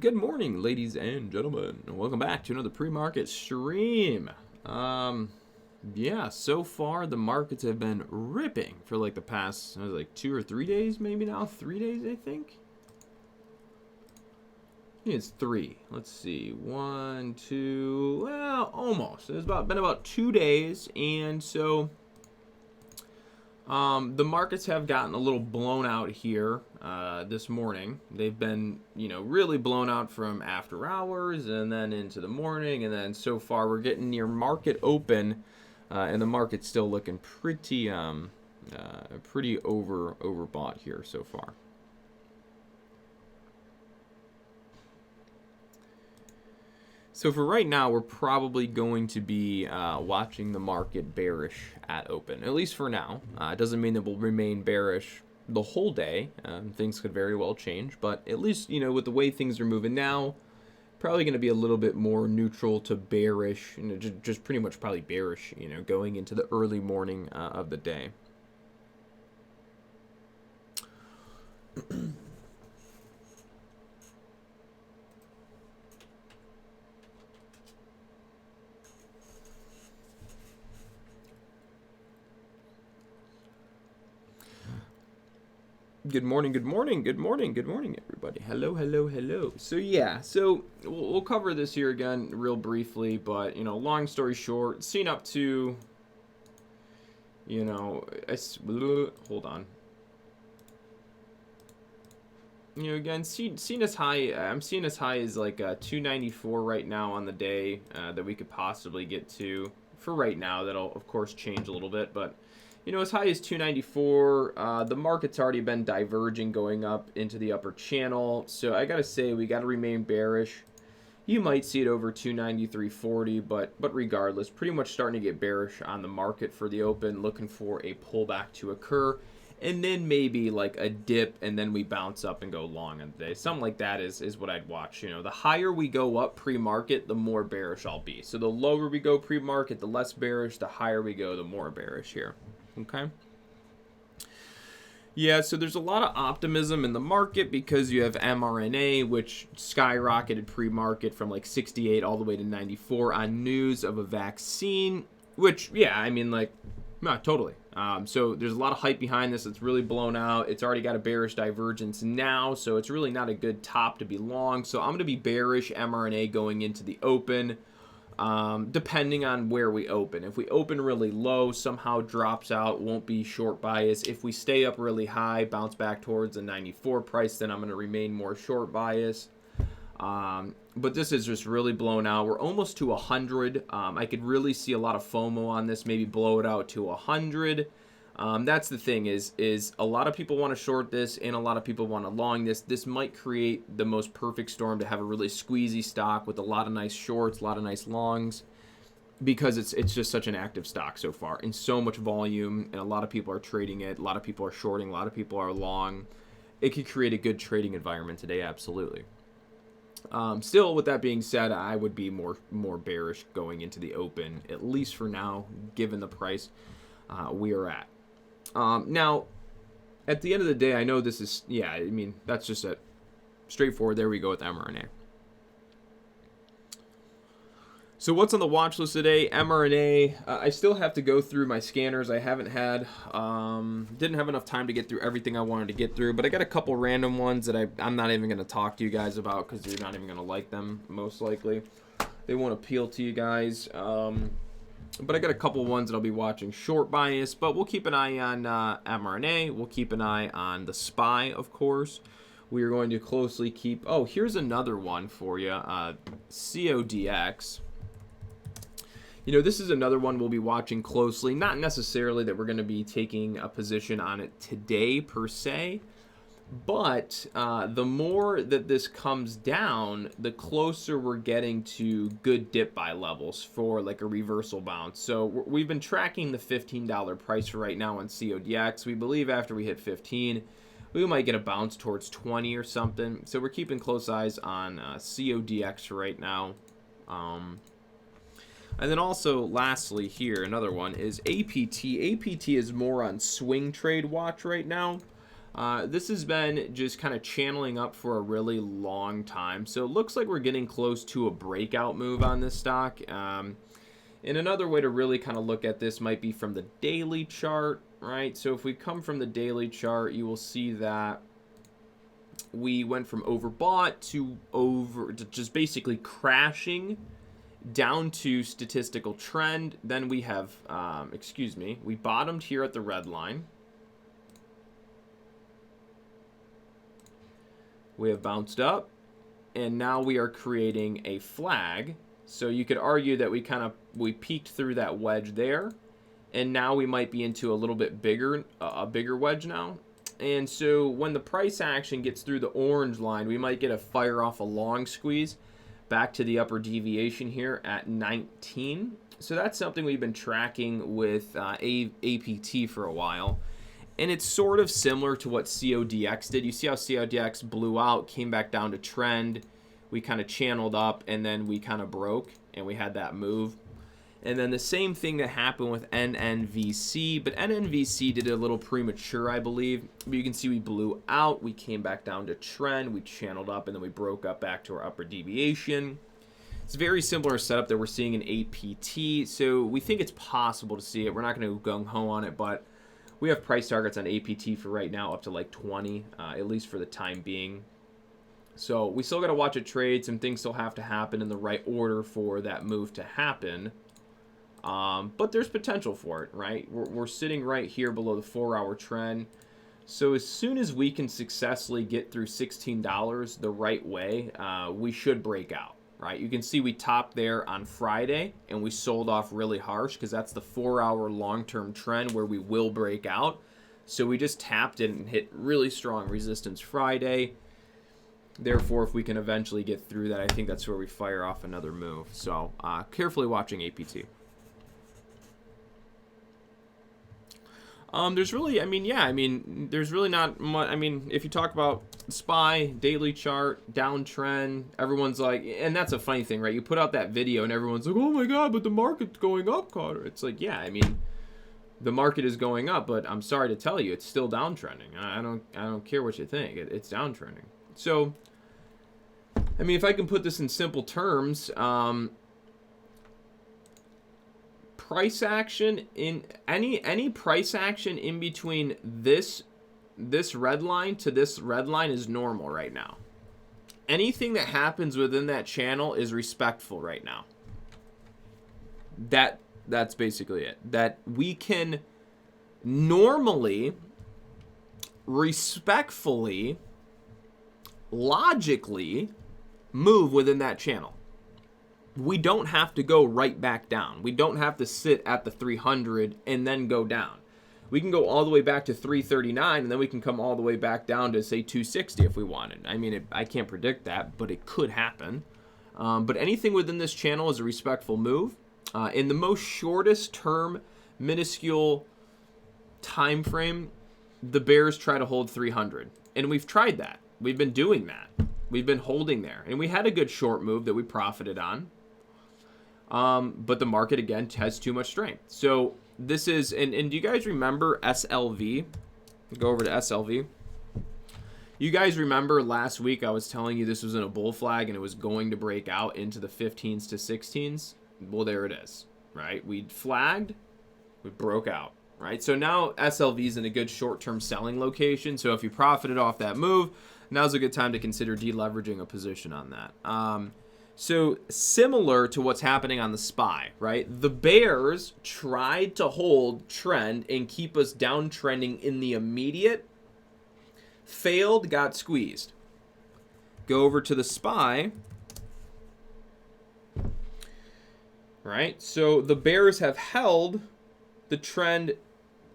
Good morning, ladies and gentlemen. Welcome back to another pre-market stream. Yeah, so far the markets have been ripping for like the past, like 2 or 3 days, maybe now 3 days, I think. I think it's three. Let's see, 1, 2, well, almost. It's been about 2 days, and so the markets have gotten a little blown out here this morning. They've been, really blown out from after hours and then into the morning, and then so far we're getting near market open, and the market's still looking pretty overbought here so far. So for right now, we're probably going to be watching the market bearish at open, at least for now. It doesn't mean that we'll remain bearish the whole day. Things could very well change, but at least, with the way things are moving now, probably going to be a little bit more neutral to bearish, just pretty much probably bearish, going into the early morning of the day. Good morning, everybody. Hello. So yeah, we'll cover this here again real briefly, but long story short, seen up to, hold on. Again, seen as high. I'm seeing as high as like 294 right now on the day that we could possibly get to. For right now, that'll of course change a little bit, but. As high as 294, the market's already been diverging going up into the upper channel. So I got to say, we got to remain bearish. You might see it over 293.40, but regardless, pretty much starting to get bearish on the market for the open, looking for a pullback to occur. And then maybe like a dip, and then we bounce up and go long on the day. Something like that is what I'd watch. The higher we go up pre-market, the more bearish I'll be. So the lower we go pre-market, the less bearish. The higher we go, the more bearish here. Okay. Yeah, so there's a lot of optimism in the market because you have mRNA, which skyrocketed pre-market from like 68 all the way to 94 on news of a vaccine, which, yeah, I mean, like, no, totally. So there's a lot of hype behind this. It's really blown out. It's already got a bearish divergence now, so it's really not a good top to be long. So I'm going to be bearish mRNA going into the open. Depending on where we open. If we open really low, somehow drops out, won't be short bias. If we stay up really high, bounce back towards the 94 price, then I'm going to remain more short bias. But this is just really blown out. We're almost to 100. I could really see a lot of FOMO on this, maybe blow it out to 100. That's the thing is a lot of people want to short this and a lot of people want to long this. This might create the most perfect storm to have a really squeezy stock with a lot of nice shorts, a lot of nice longs, because it's just such an active stock so far and so much volume, and a lot of people are trading it, a lot of people are shorting, a lot of people are long. It could create a good trading environment today, absolutely. Still, with that being said, I would be more bearish going into the open, at least for now, given the price we are at. Now, at the end of the day, I know this is, yeah, I mean, that's just a straightforward. There we go with mRNA. So what's on the watch list today? mRNA. I still have to go through my scanners. I haven't had, didn't have enough time to get through everything I wanted to get through, but I got a couple random ones that I'm not even going to talk to you guys about because you're not even going to like them, most likely. They won't appeal to you guys. But I got a couple ones that I'll be watching short bias, but we'll keep an eye on mRNA. We'll keep an eye on the SPY, of course. We are going to closely keep... Oh, here's another one for you. CODX. This is another one we'll be watching closely. Not necessarily that we're going to be taking a position on it today, per se. But the more that this comes down, the closer we're getting to good dip buy levels for like a reversal bounce. So we've been tracking the $15 price for right now on CODX. We believe after we hit 15, we might get a bounce towards 20 or something. So we're keeping close eyes on CODX right now. And then also, lastly here, another one is APT. APT is more on swing trade watch right now. This has been just kind of channeling up for a really long time. So it looks like we're getting close to a breakout move on this stock. And another way to really kind of look at this might be from the daily chart, right? So if we come from the daily chart, you will see that we went from overbought to just basically crashing down to statistical trend. Then we have, we bottomed here at the red line. We have bounced up, and now we are creating a flag. So you could argue that we peaked through that wedge there, and now we might be into a little bit bigger, a bigger wedge now. And so when the price action gets through the orange line, we might get a fire off a long squeeze back to the upper deviation here at 19. So that's something we've been tracking with APT for a while. And it's sort of similar to what CODX did. You see how CODX blew out, came back down to trend. We kind of channeled up, and then we kind of broke, and we had that move. And then the same thing that happened with NNVC, but NNVC did it a little premature, I believe. But you can see we blew out, we came back down to trend, we channeled up, and then we broke up back to our upper deviation. It's a very similar setup that we're seeing in APT, so we think it's possible to see it. We're not going to go gung-ho on it, but we have price targets on APT for right now up to like 20, at least for the time being. So we still got to watch it trade. Some things still have to happen in the right order for that move to happen. But there's potential for it, right? We're sitting right here below the 4-hour trend. So as soon as we can successfully get through $16 the right way, we should break out, right? You can see we topped there on Friday, and we sold off really harsh because that's the 4-hour long-term trend where we will break out. So we just tapped it and hit really strong resistance Friday. Therefore, if we can eventually get through that, I think that's where we fire off another move. So carefully watching APT. There's really, there's really not much. If you talk about SPY, daily chart, downtrend, everyone's like, and that's a funny thing, right? You put out that video and everyone's like, oh my God, but the market's going up, Carter. It's like, yeah, the market is going up, but I'm sorry to tell you, it's still downtrending. I don't care what you think. It's downtrending. So, if I can put this in simple terms, price action in any price action in between this red line to this red line is normal right now. Anything that happens within that channel is respectful right now. That's basically it. That we can normally, respectfully, logically move within that channel. We don't have to go right back down. We don't have to sit at the 300 and then go down. We can go all the way back to 339, and then we can come all the way back down to, say, 260 if we wanted. I can't predict that, but it could happen. But anything within this channel is a respectful move. In the most shortest term, minuscule time frame, the bears try to hold 300. And we've tried that. We've been doing that. We've been holding there. And we had a good short move that we profited on. But the market, again, has too much strength. So this is, and do you guys remember SLV? Go over to SLV. You guys remember last week I was telling you this was in a bull flag and it was going to break out into the 15s to 16s? Well, there it is, right? We flagged, we broke out, right? So now SLV is in a good short-term selling location. So if you profited off that move, now's a good time to consider deleveraging a position on that. So similar to what's happening on the SPY, right? The bears tried to hold trend and keep us downtrending in the immediate. Failed, got squeezed. Go over to the SPY. Right? So the bears have held the trend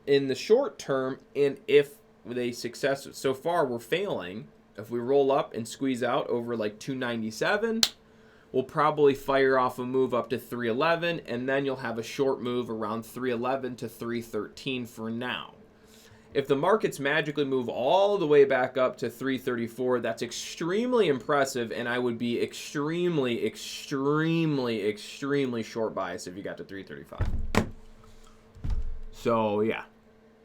in the short term, and if they so far we're failing. If we roll up and squeeze out over like 297, we'll probably fire off a move up to 311, and then you'll have a short move around 311 to 313 for now. If the markets magically move all the way back up to 334, that's extremely impressive, and I would be extremely, extremely, extremely short bias if you got to 335. So, yeah.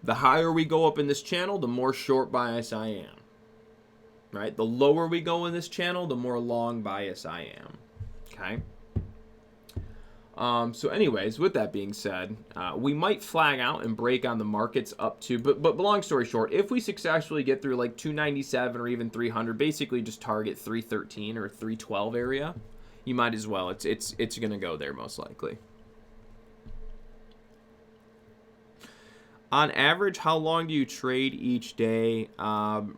The higher we go up in this channel, the more short bias I am. Right? The lower we go in this channel, the more long bias I am. Okay? So anyways, with that being said, we might flag out and break on the markets up to, but long story short, if we successfully get through like 297 or even 300, basically just target 313 or 312 area, you might as well. It's going to go there most likely. On average, how long do you trade each day?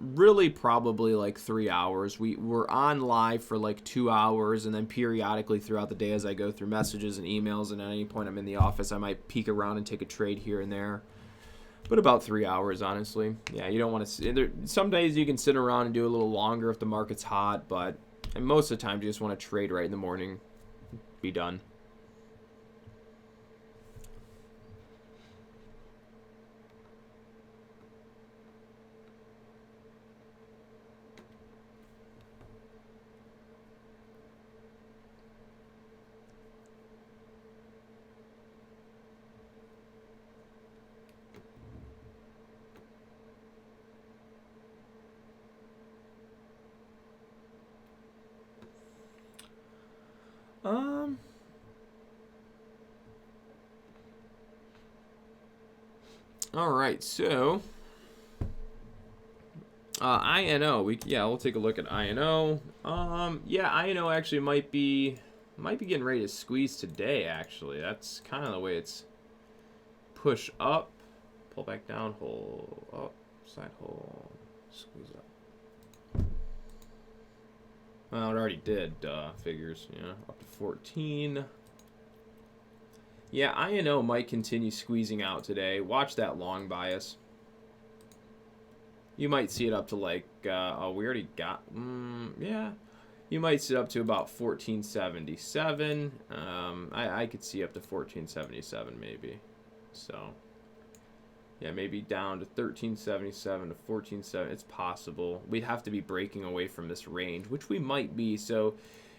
Really probably like 3 hours. We're on live for like 2 hours, and then periodically throughout the day as I go through messages and emails, and at any point I'm in the office, I might peek around and take a trade here and there. But about 3 hours, honestly. Yeah, you don't want to... Some days you can sit around and do a little longer if the market's hot, but most of the time you just want to trade right in the morning. Be done. All right, so INO, we'll take a look at INO. Yeah, INO actually might be getting ready to squeeze today. Actually, that's kind of the way it's push up, pull back down, hold up, side hold, squeeze up. Well, it already did. Figures, up to 14. Yeah, INO might continue squeezing out today. Watch that long bias. You might see it up to like, we already got, yeah. You might see it up to about 1477. I could see up to 1477 maybe. So, yeah, maybe down to 1377 to 1470. It's possible. We'd have to be breaking away from this range, which we might be. So,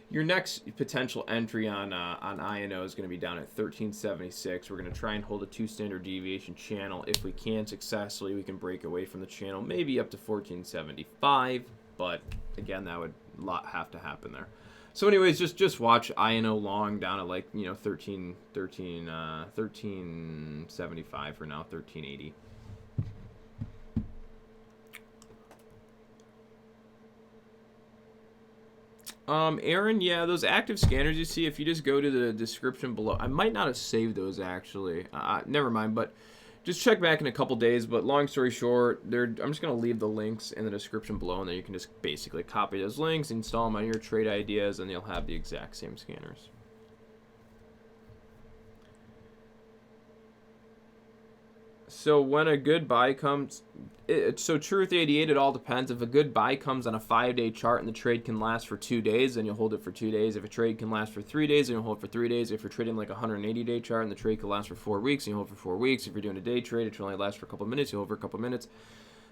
your next potential entry on INO is going to be down at 1376. We're going to try and hold a 2 standard deviation channel. If we can successfully, we can break away from the channel, maybe up to 1475. But again, that would have to happen there. So anyways, just watch INO long down at like 1375 for now, 1380. Aaron, yeah, those active scanners you see, if you just go to the description below, I might not have saved those actually. Never mind, but just check back in a couple days. But long story short, I'm just going to leave the links in the description below, and then you can just basically copy those links, install them on your trade ideas, and you'll have the exact same scanners. So when a good buy comes, so Truth 88, it all depends. If a good buy comes on a 5-day chart and the trade can last for 2 days, then you'll hold it for 2 days. If a trade can last for 3 days, then you'll hold it for 3 days. If you're trading like a 180-day chart and the trade can last for 4 weeks, then you hold it for 4 weeks. If you're doing a day trade, it can only last for a couple minutes, you hold it for a couple minutes.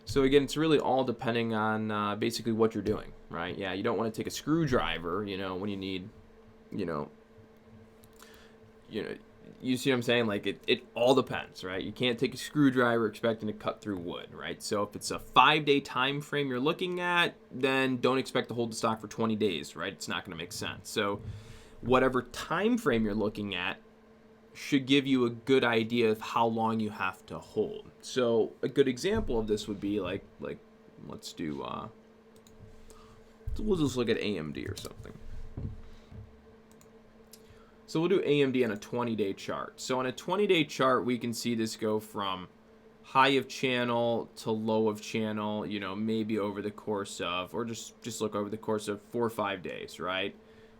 So again, it's really all depending on basically what you're doing, right? Yeah, you don't want to take a screwdriver, when you need, you see what I'm saying? Like, it all depends, right? You can't take a screwdriver expecting to cut through wood, right? So if it's a 5-day time frame you're looking at, then don't expect to hold the stock for 20 days, right? It's not going to make sense. So whatever time frame you're looking at should give you a good idea of how long you have to hold. So a good example of this would be like let's do, we'll just look at AMD or something. So we'll do AMD on a 20-day chart. So on a 20-day chart, we can see this go from high of channel to low of channel, maybe over the course of, or just look over the course of 4 or 5 days, right?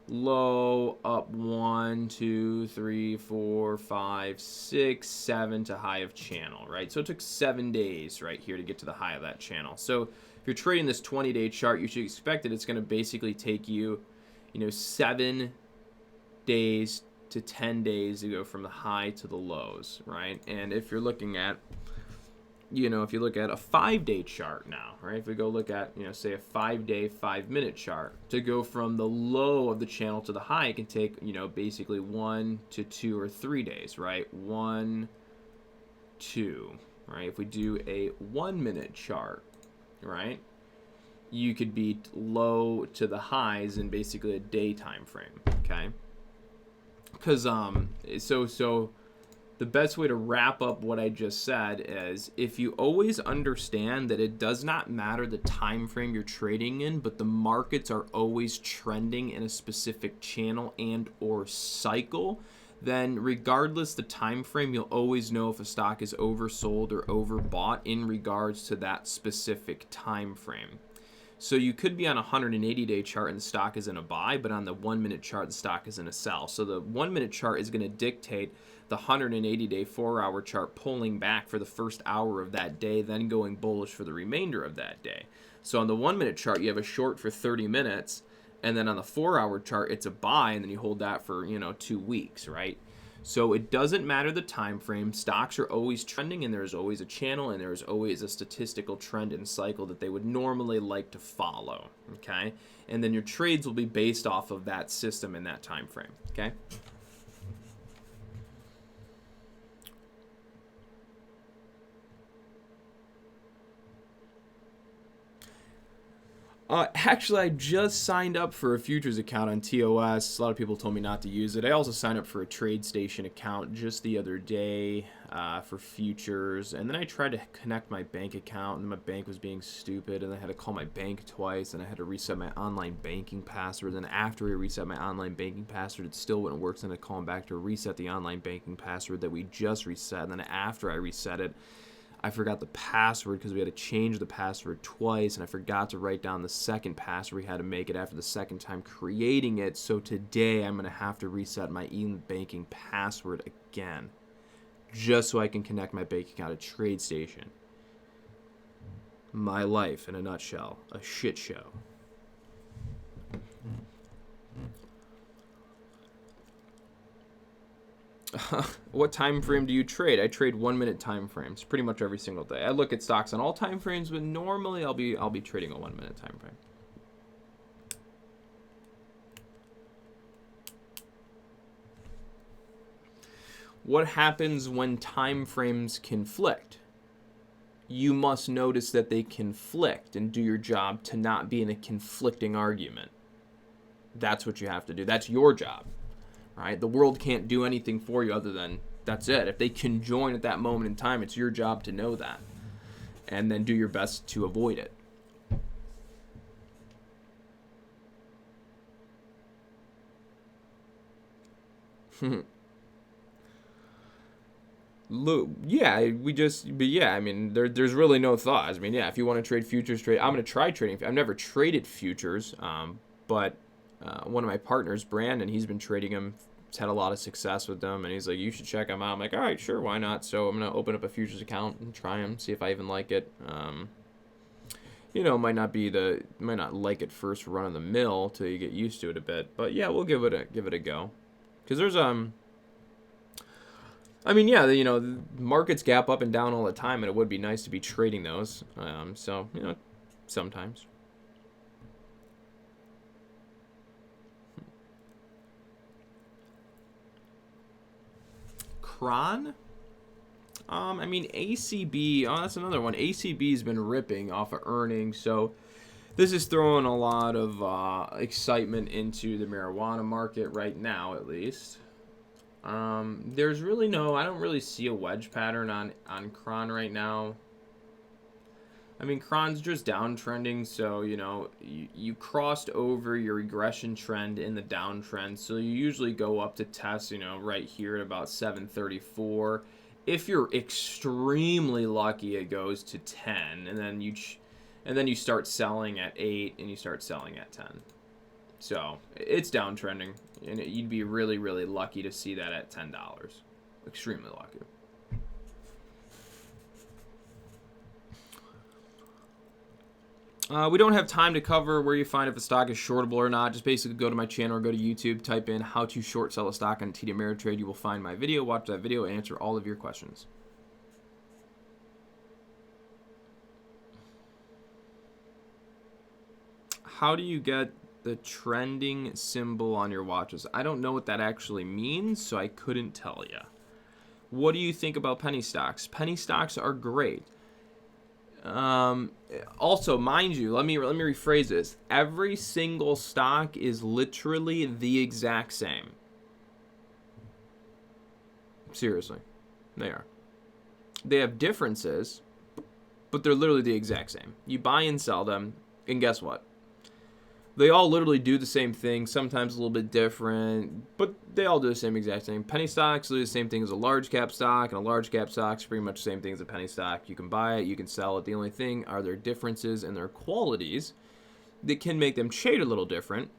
Low, up 1, 2, 3, 4, 5, 6, 7 to high of channel, right? So it took 7 days right here to get to the high of that channel. So if you're trading this 20-day chart, you should expect that it's going to basically take you, 7 days to 10 days to go from the high to the lows, right? And if you're looking at, if you look at a 5-day chart now, right? If we go look at, say a 5-day, 5-minute chart, to go from the low of the channel to the high, it can take, basically 1 to 2 or 3 days, right? 1, 2, right? If we do a 1 minute chart, right, you could be low to the highs in basically a day time frame, okay? Because so the best way to wrap up what I just said is, if you always understand that it does not matter the time frame you're trading in, but the markets are always trending in a specific channel and or cycle, then regardless the time frame, you'll always know if a stock is oversold or overbought in regards to that specific time frame. So you could be on a 180-day chart and the stock is in a buy, but on the 1 minute chart, the stock is in a sell. So the 1 minute chart is going to dictate the 180-day 4-hour chart pulling back for the first hour of that day, then going bullish for the remainder of that day. So on the 1 minute chart, you have a short for 30 minutes, and then on the 4-hour chart, it's a buy, and then you hold that for, 2 weeks, right? So it doesn't matter the time frame. Stocks are always trending, and there's always a channel, and there's always a statistical trend and cycle that they would normally like to follow, okay? And then your trades will be based off of that system in that time frame, okay? Actually, I just signed up for a futures account on TOS. A lot of people told me not to use it. I also signed up for a TradeStation account just the other day for futures. And then I tried to connect my bank account, and my bank was being stupid. And I had to call my bank twice, and I had to reset my online banking password. And after I reset my online banking password, it still wouldn't work. So I had to call them back to reset the online banking password that we just reset. And then after I reset it, I forgot the password because we had to change the password twice, and I forgot to write down the second password we had to make it after the second time creating it. So today I'm going to have to reset my e-banking password again just so I can connect my bank account to TradeStation. My life in a nutshell, a shit show. What time frame do you trade? I trade 1 minute time frames pretty much every single day. I look at stocks on all time frames, but normally I'll be trading a 1 minute time frame. What happens when time frames conflict? You must notice that they conflict and do your job to not be in a conflicting argument. That's what you have to do. That's your job. Right? The world can't do anything for you other than that's it. If they conjoin at that moment in time, it's your job to know that and then do your best to avoid it. Yeah, I mean, there's really no thought. I mean, yeah, if you want to trade futures, I'm going to try trading. I've never traded futures, but one of my partners, Brandon, he's been trading them. He's had a lot of success with them, and he's like, you should check them out. I'm like, all right, sure, why not? So I'm going to open up a futures account and try them, see if I even like it. Might not like it first run of the mill till you get used to it a bit, but yeah, we'll give it a go. Because there's the markets gap up and down all the time, and it would be nice to be trading those. Sometimes. Cron? ACB, that's another one. ACB's been ripping off of earnings, so this is throwing a lot of excitement into the marijuana market right now, at least. There's really I don't really see a wedge pattern on Cron right now. Cron's just downtrending, so, you crossed over your regression trend in the downtrend, so you usually go up to test, right here at about 734. If you're extremely lucky, it goes to 10, and then you start selling at 8, and you start selling at 10. So, it's downtrending, and you'd be really, really lucky to see that at $10. Extremely lucky. We don't have time to cover where you find if a stock is shortable or not. Just basically go to my channel or go to YouTube, type in how to short sell a stock on TD Ameritrade. You will find my video, watch that video, and answer all of your questions. How do you get the trending symbol on your watches? I don't know what that actually means, so I couldn't tell you. What do you think about penny stocks? Penny stocks are great. Also, mind you, let me rephrase this. Every single stock is literally the exact same. Seriously, they are. They have differences, but they're literally the exact same. You buy and sell them, and guess what? They all literally do the same thing, sometimes a little bit different, but they all do the same exact thing. Penny stocks do the same thing as a large cap stock, and a large cap stock is pretty much the same thing as a penny stock. You can buy it, you can sell it. The only thing are their differences and their qualities that can make them trade a little different.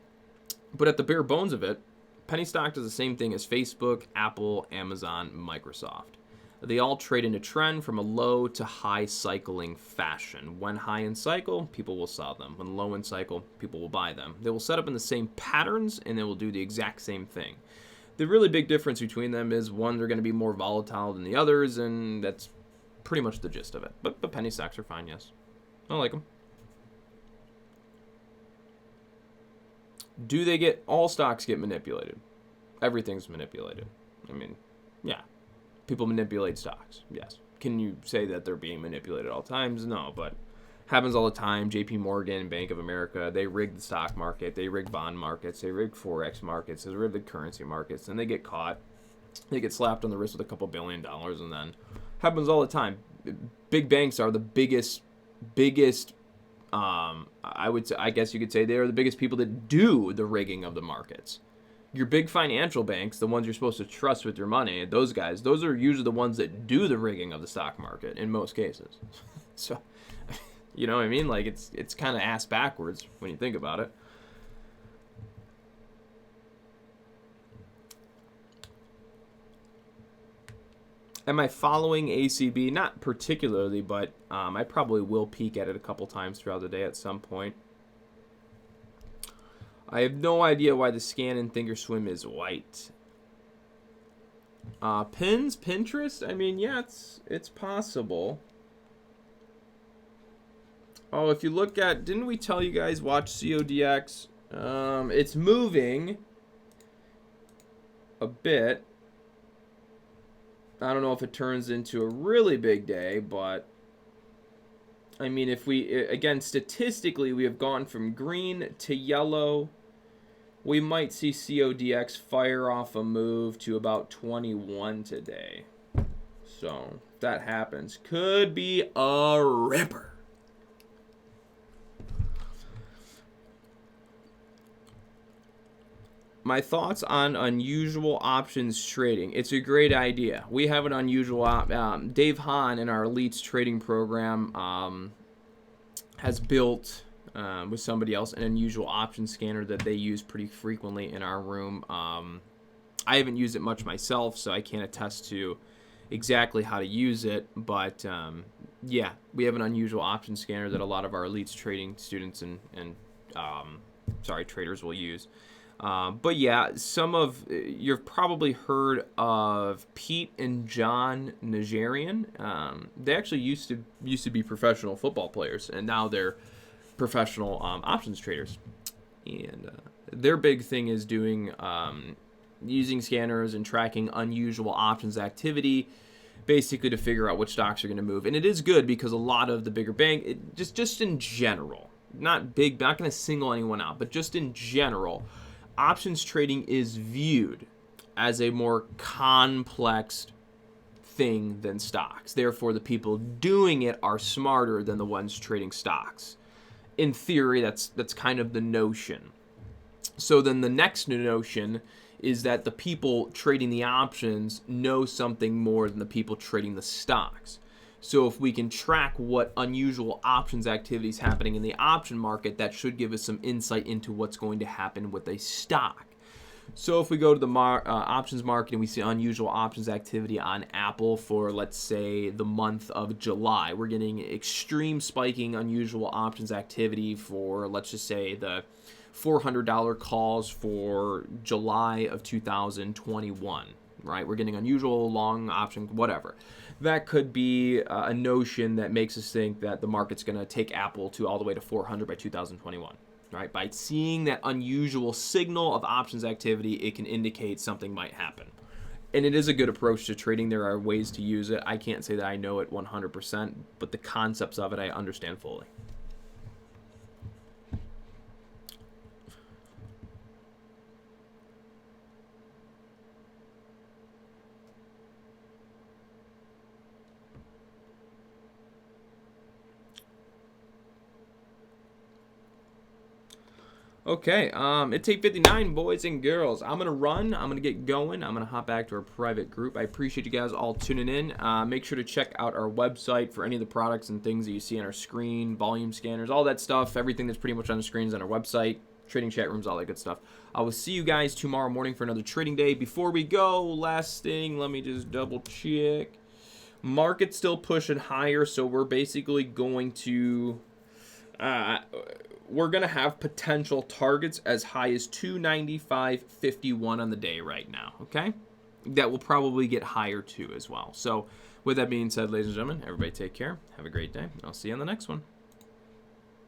But at the bare bones of it, penny stock does the same thing as Facebook, Apple, Amazon, Microsoft. They all trade in a trend from a low to high cycling fashion. When high in cycle, people will sell them. When low in cycle, people will buy them. They will set up in the same patterns, and they will do the exact same thing. The really big difference between them is one, they're going to be more volatile than the others, and that's pretty much the gist of it. But penny stocks are fine, yes. I like them. Do they get, all stocks get manipulated? Everything's manipulated. I mean, yeah. People manipulate stocks, yes. Can you say that they're being manipulated at all times? No, but happens all the time. JP Morgan, Bank of America, they rig the stock market, they rig bond markets, they rig Forex markets, they rig the currency markets, and they get caught. They get slapped on the wrist with a couple $1 billion, and then happens all the time. Big banks are the biggest I guess you could say they are the biggest people that do the rigging of the markets. Your big financial banks, the ones you're supposed to trust with your money, those guys, those are usually the ones that do the rigging of the stock market in most cases. So, you know what I mean? Like, it's kind of ass backwards when you think about it. Am I following ACB? Not particularly, but I probably will peek at it a couple times throughout the day at some point. I have no idea why the scan in Thinkorswim is white. Pins, Pinterest? I mean, yeah, it's possible. Oh, if you look at, didn't we tell you guys watch CODX? It's moving a bit. I don't know if it turns into a really big day, but I mean, if we, again, statistically, we have gone from green to yellow. We might see CODX fire off a move to about 21 today. So, if that happens, could be a ripper. My thoughts on unusual options trading. It's a great idea. We have an unusual Dave Hahn in our Elites trading program has built with somebody else an unusual option scanner that they use pretty frequently in our room. I haven't used it much myself, so I can't attest to exactly how to use it. But yeah, we have an unusual option scanner that a lot of our Elites trading students and traders will use. But yeah, you've probably heard of Pete and John Najarian. They actually used to be professional football players, and now they're professional options traders. And their big thing is doing using scanners and tracking unusual options activity, basically to figure out which stocks are going to move. And it is good because a lot of the bigger just in general, not going to single anyone out, but just in general, options trading is viewed as a more complex thing than stocks. Therefore, the people doing it are smarter than the ones trading stocks. In theory, that's kind of the notion. So then the next notion is that the people trading the options know something more than the people trading the stocks. So if we can track what unusual options activity is happening in the option market, that should give us some insight into what's going to happen with a stock. So if we go to the options market and we see unusual options activity on Apple for, let's say, the month of July, we're getting extreme spiking unusual options activity for, let's just say, the $400 calls for July of 2021, right? We're getting unusual long option, whatever. That could be a notion that makes us think that the market's going to take Apple to all the way to 400 by 2021. Right? By seeing that unusual signal of options activity, it can indicate something might happen. And it is a good approach to trading. There are ways to use it. I can't say that I know it 100%, but the concepts of it I understand fully. Okay, it's 8:59, boys and girls. I'm gonna run. I'm gonna get going. I'm gonna hop back to our private group. I appreciate you guys all tuning in. Make sure to check out our website for any of the products and things that you see on our screen, volume scanners, all that stuff. Everything that's pretty much on the screen is on our website. Trading chat rooms, all that good stuff. I will see you guys tomorrow morning for another trading day. Before we go, last thing, let me just double check. Market's still pushing higher, so we're basically going to. We're going to have potential targets as high as 295.51 on the day right now, okay? That will probably get higher too as well. So with that being said, ladies and gentlemen, everybody take care. Have a great day. I'll see you on the next one.